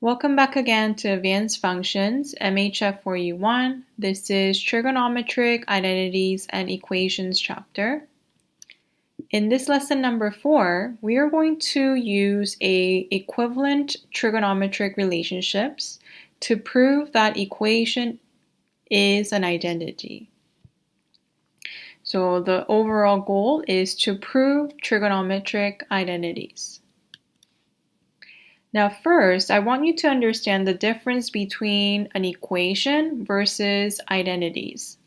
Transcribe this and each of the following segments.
Welcome back again to Advanced Functions, MHF4U 1. This is Trigonometric Identities and Equations chapter. In this lesson number 4, we are going to use equivalent trigonometric relationships to prove that equation is an identity. So the overall goal is to prove trigonometric identities. Now first, I want you to understand the difference between an equation versus identities.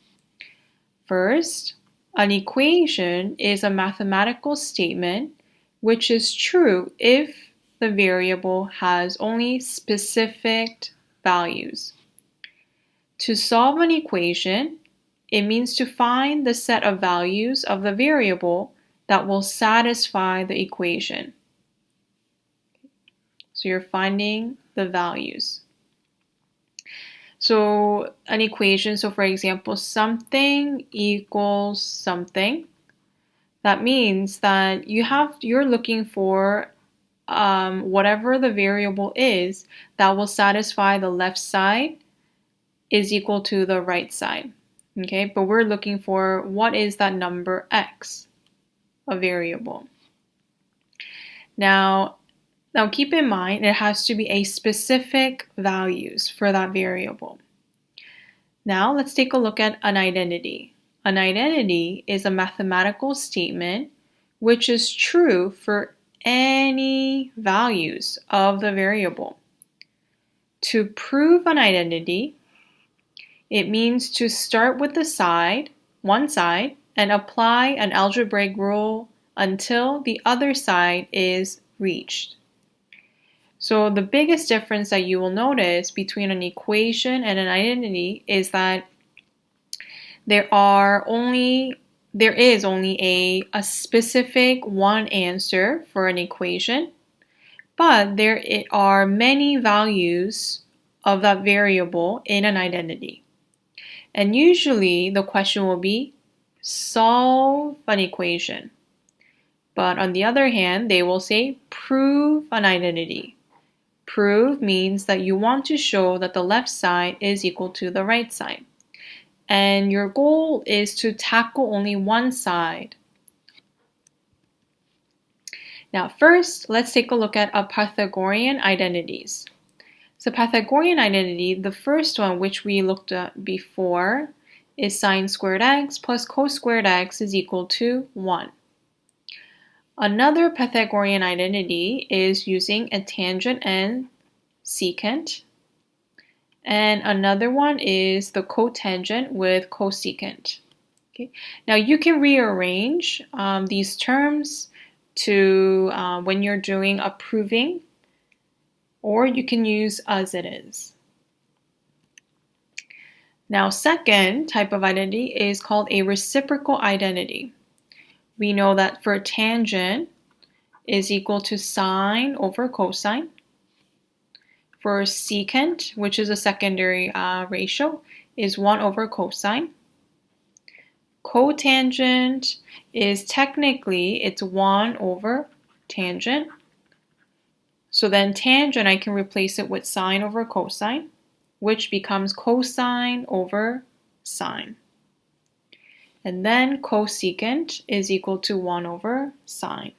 First, an equation is a mathematical statement which is true if the variable has only specific values. To solve an equation, it means to find the set of values of the variable that will satisfy the equation. So you're finding the values. So an equation, so for example, something equals something. That means that you're looking for whatever the variable is that will satisfy the left side is equal to the right side. Okay, but we're looking for what is that number x, a variable. Now keep in mind it has to be a specific values for that variable. Now let's take a look at an identity. An identity is a mathematical statement which is true for any values of the variable. To prove an identity, it means to start with one side, and apply an algebraic rule until the other side is reached. So the biggest difference that you will notice between an equation and an identity is that there is only a specific one answer for an equation, but there are many values of that variable in an identity. And usually the question will be solve an equation. But on the other hand, they will say prove an identity. Prove means that you want to show that the left side is equal to the right side. And your goal is to tackle only one side. Now first, let's take a look at Pythagorean identities. So Pythagorean identity, the first one which we looked at before, is sine squared x plus cos squared x is equal to 1. Another Pythagorean identity is using a tangent and secant. And another one is the cotangent with cosecant. Okay. Now you can rearrange these terms to when you're doing a proving, or you can use as it is. Now second type of identity is called a reciprocal identity. We know that for tangent is equal to sine over cosine. For secant, which is a secondary ratio, is 1 over cosine. Cotangent is technically, it's 1 over tangent. So then tangent, I can replace it with sine over cosine, which becomes cosine over sine. And then cosecant is equal to 1 over sine.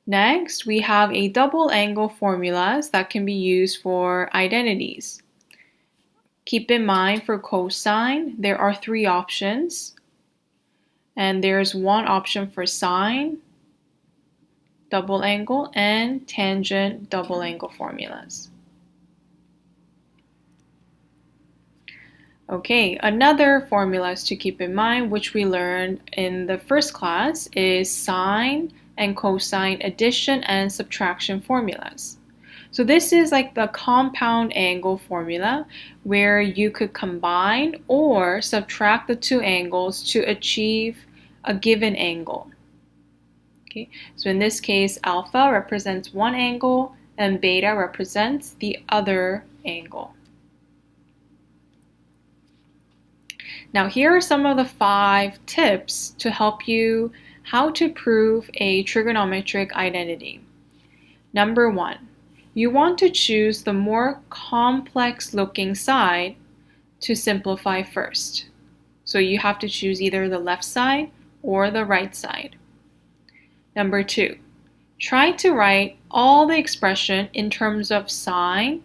Next, we have a double angle formulas that can be used for identities. Keep in mind for cosine, there are 3 options. And there's one option for sine, double angle, and tangent double angle formulas. Okay, another formulas to keep in mind, which we learned in the first class, is sine and cosine addition and subtraction formulas. So this is like the compound angle formula where you could combine or subtract the 2 angles to achieve a given angle. Okay, so in this case, alpha represents one angle and beta represents the other angle. Now here are some of the 5 tips to help you how to prove a trigonometric identity. Number 1, you want to choose the more complex looking side to simplify first. So you have to choose either the left side or the right side. Number 2, try to write all the expression in terms of sine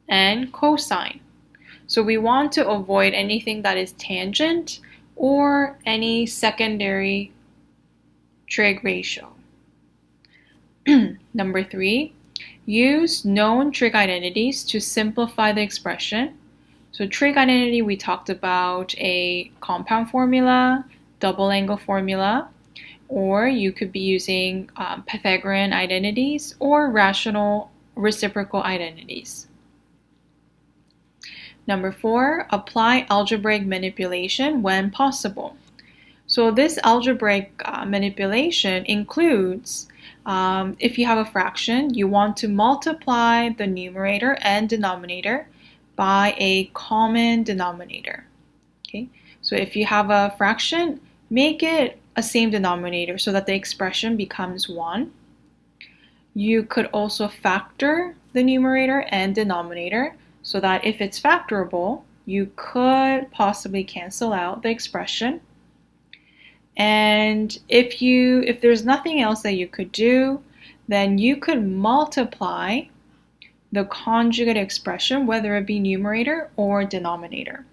and cosine. So we want to avoid anything that is tangent or any secondary trig ratio. Number 3, use known trig identities to simplify the expression. So trig identity, we talked about a compound formula, double angle formula, or you could be using Pythagorean identities or rational reciprocal identities. Number 4, apply algebraic manipulation when possible. So this algebraic manipulation includes, if you have a fraction, you want to multiply the numerator and denominator by a common denominator. Okay, so if you have a fraction, make it a same denominator so that the expression becomes 1. You could also factor the numerator and denominator so that if it's factorable, you could possibly cancel out the expression. And if there's nothing else that you could do, then you could multiply the conjugate expression, whether it be numerator or denominator.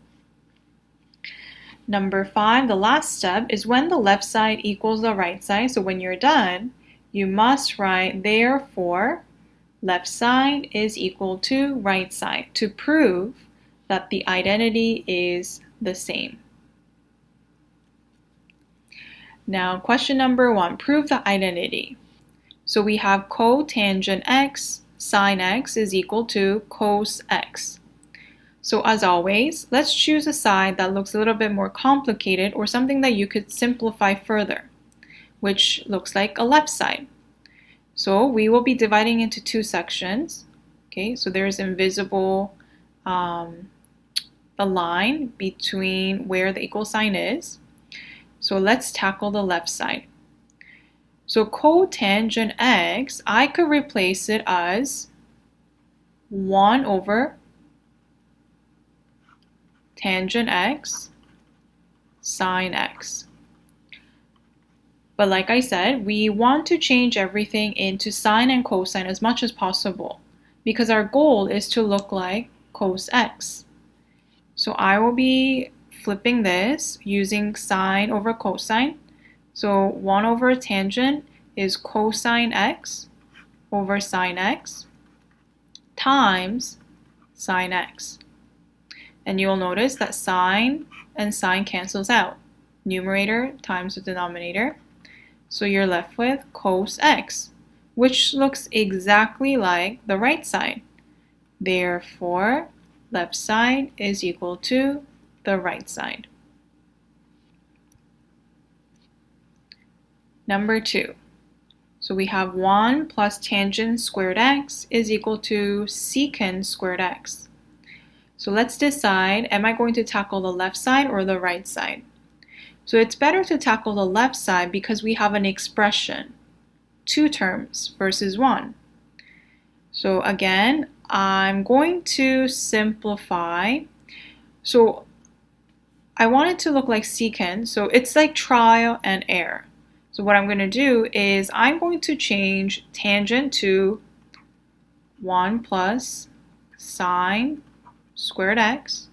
Number 5, the last step is when the left side equals the right side. So when you're done, you must write therefore left side is equal to right side to prove that the identity is the same. Now, question number 1, prove the identity. So we have cotangent x sine x is equal to cos x. So as always, let's choose a side that looks a little bit more complicated or something that you could simplify further, which looks like a left side. So we will be dividing into 2 sections. Okay, so there's invisible the line between where the equal sign is. So let's tackle the left side. So cotangent x, I could replace it as 1 over tangent x sine x. But like I said, we want to change everything into sine and cosine as much as possible because our goal is to look like cos x. So I will be flipping this using sine over cosine. So 1 over tangent is cosine x over sine x times sine x. And you'll notice that sine and sine cancels out. Numerator times the denominator. So you're left with cos x, which looks exactly like the right side. Therefore, left side is equal to the right side. Number 2. So we have 1 plus tangent squared x is equal to secant squared x. So let's decide, am I going to tackle the left side or the right side? So it's better to tackle the left side because we have an expression, 2 terms versus 1. So again, I'm going to simplify. So I want it to look like secant, so it's like trial and error. So what I'm going to do is I'm going to change tangent to 1 plus sine squared x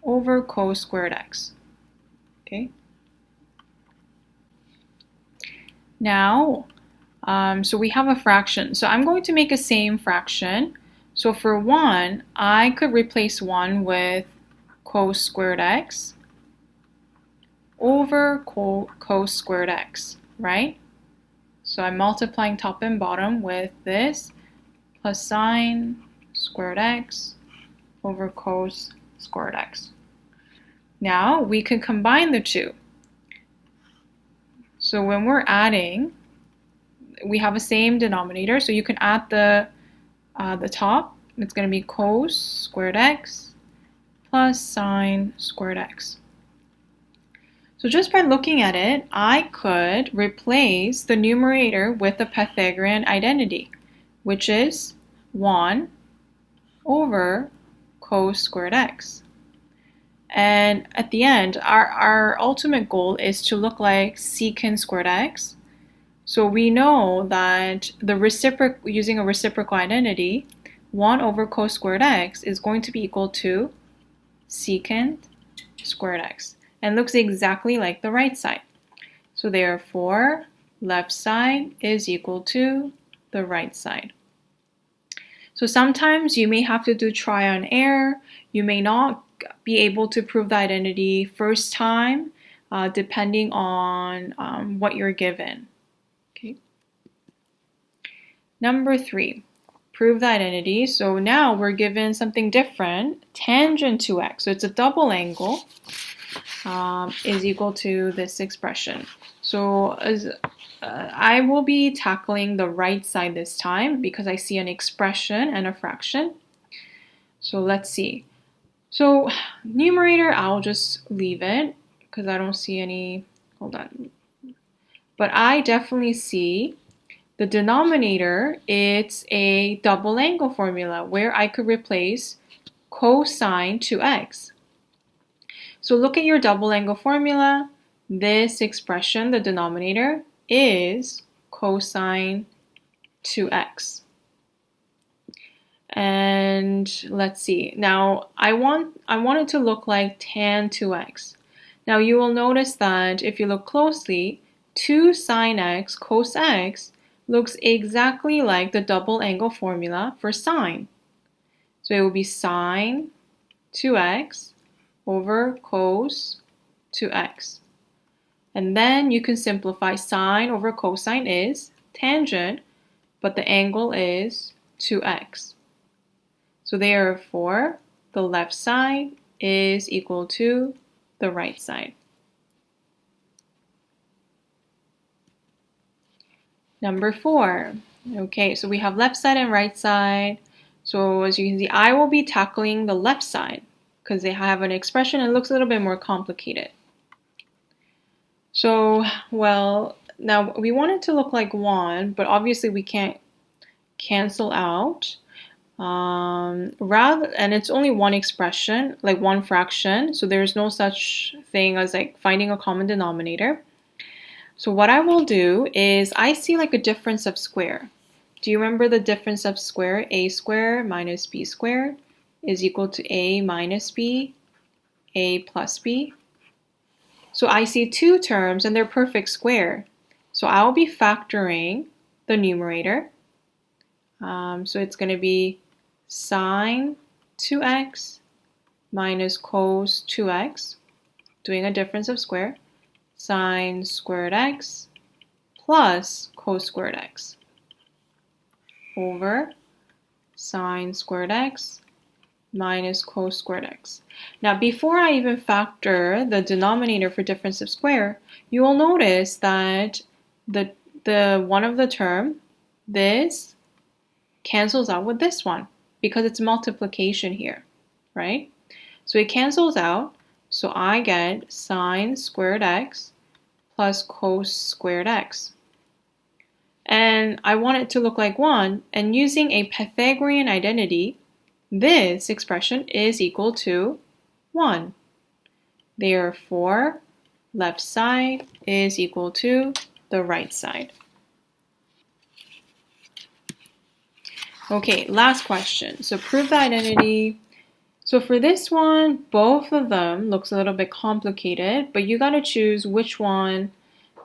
over cos squared x. Okay. Now, so we have a fraction. So I'm going to make a same fraction. So for 1, I could replace 1 with cos squared x over cos squared x, right? So I'm multiplying top and bottom with this plus sine squared x over cos squared x. Now we can combine the 2. So when we're adding, we have a same denominator, so you can add the top. It's going to be cos squared x plus sine squared x. So just by looking at it, I could replace the numerator with a Pythagorean identity. which is 1 over cos squared x. And at the end, our ultimate goal is to look like secant squared x. So we know that using a reciprocal identity, 1 over cos squared x is going to be equal to secant squared x, and looks exactly like the right side. So therefore, left side is equal to the right side. So sometimes you may have to do trial and error. You may not be able to prove the identity first time, depending on what you're given. Okay. Number 3, prove the identity. So now we're given something different, tangent to x. So it's a double angle is equal to this expression. So I will be tackling the right side this time because I see an expression and a fraction. So let's see. So numerator, I'll just leave it because I don't see any, hold on. But I definitely see the denominator, it's a double angle formula where I could replace cosine 2x. So look at your double angle formula. This expression, the denominator, is cosine 2x. And let's see. Now I want it to look like tan 2x. Now you will notice that if you look closely, 2 sine x cos x looks exactly like the double angle formula for sine. So it will be sine 2x over cos 2x. And then you can simplify. Sine over cosine is tangent, but the angle is 2x. So therefore, the left side is equal to the right side. Number 4. Okay, so we have left side and right side. So as you can see, I will be tackling the left side because they have an expression and it looks a little bit more complicated. So, well, now we want it to look like 1, but obviously we can't cancel out. And it's only one expression, like one fraction, so there's no such thing as like finding a common denominator. So what I will do is I see like a difference of square. Do you remember the difference of square? A squared minus b squared is equal to a minus b, a plus b. So I see two terms and they're perfect square. So I'll be factoring the numerator. So it's going to be sine 2x minus cos 2x, doing a difference of square, sine squared x plus cos squared x over sine squared x minus cos squared x. Now before I even factor the denominator for difference of square, you will notice that the one of the term, this, cancels out with this one because it's multiplication here, right? So it cancels out, so I get sine squared x plus cos squared x. And I want it to look like 1, and using a Pythagorean identity, this expression is equal to 1. Therefore, left side is equal to the right side. Okay, last question. So prove the identity. So for this one, both of them looks a little bit complicated, but you got to choose which one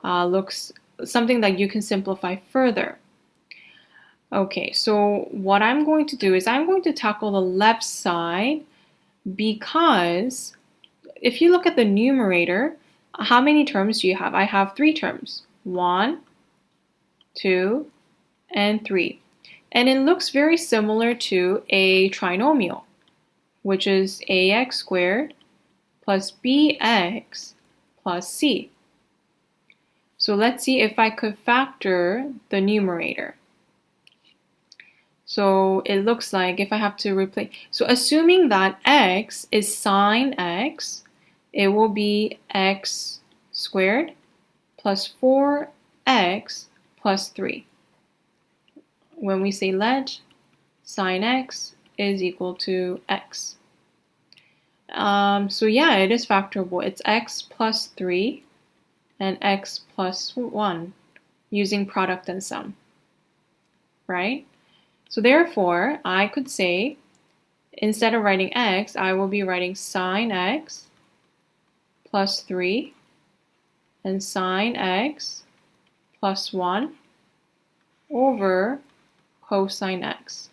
looks something that you can simplify further. Okay, so what I'm going to do is I'm going to tackle the left side because if you look at the numerator, how many terms do you have? I have 3 terms. 1, 2, and 3. And it looks very similar to a trinomial, which is ax squared plus bx plus c. So let's see if I could factor the numerator. So it looks like if I have to replace, so assuming that x is sine x, it will be x squared plus 4x plus 3. when we say let sine x is equal to x. So yeah, it is factorable. It's x plus 3 and x plus 1 using product and sum, right? So therefore, I could say, instead of writing x, I will be writing sine x plus 3 and sine x plus 1 over cosine x.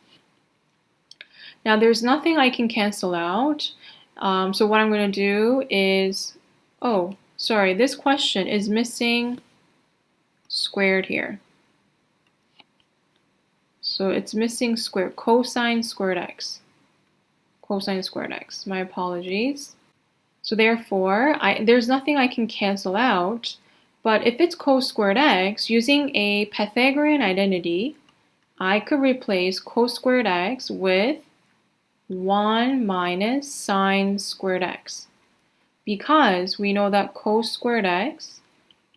Now there's nothing I can cancel out, so what I'm going to do is, oh, sorry, this question is missing squared here. So it's missing squared, cosine squared x. Cosine squared x, my apologies. So therefore, there's nothing I can cancel out, but if it's cos squared x, using a Pythagorean identity, I could replace cos squared x with 1 minus sine squared x, because we know that cos squared x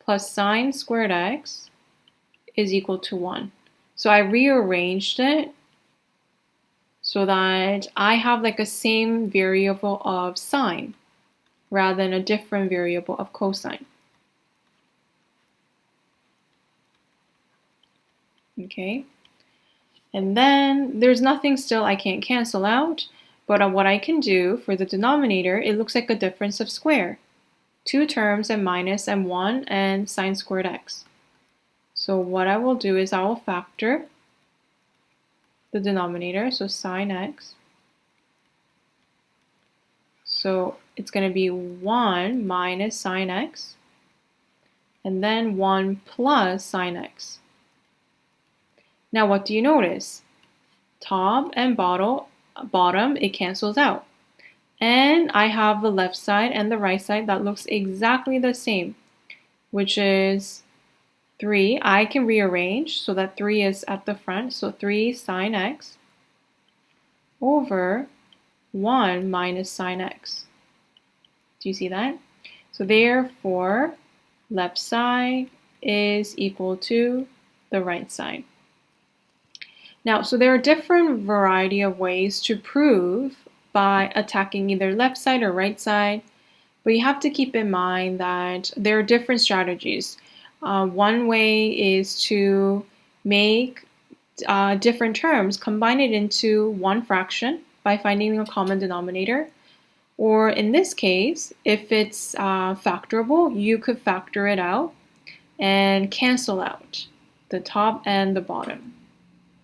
plus sine squared x is equal to 1. So I rearranged it so that I have like a same variable of sine rather than a different variable of cosine. Okay. And then there's nothing still I can't cancel out, but what I can do for the denominator, it looks like a difference of square. 2 terms and minus and 1 and sine squared x. So what I will do is I will factor the denominator, so sine x. So it's going to be 1 minus sine x, and then 1 plus sine x. Now what do you notice? Top and bottom, it cancels out. And I have the left side and the right side that looks exactly the same, which is 3. I can rearrange so that 3 is at the front, so 3 sine x over 1 minus sine x. Do you see that? So therefore, left side is equal to the right side. Now, so there are different variety of ways to prove by attacking either left side or right side, but you have to keep in mind that there are different strategies. One way is to make different terms, combine it into one fraction by finding a common denominator. Or in this case, if it's factorable, you could factor it out and cancel out the top and the bottom.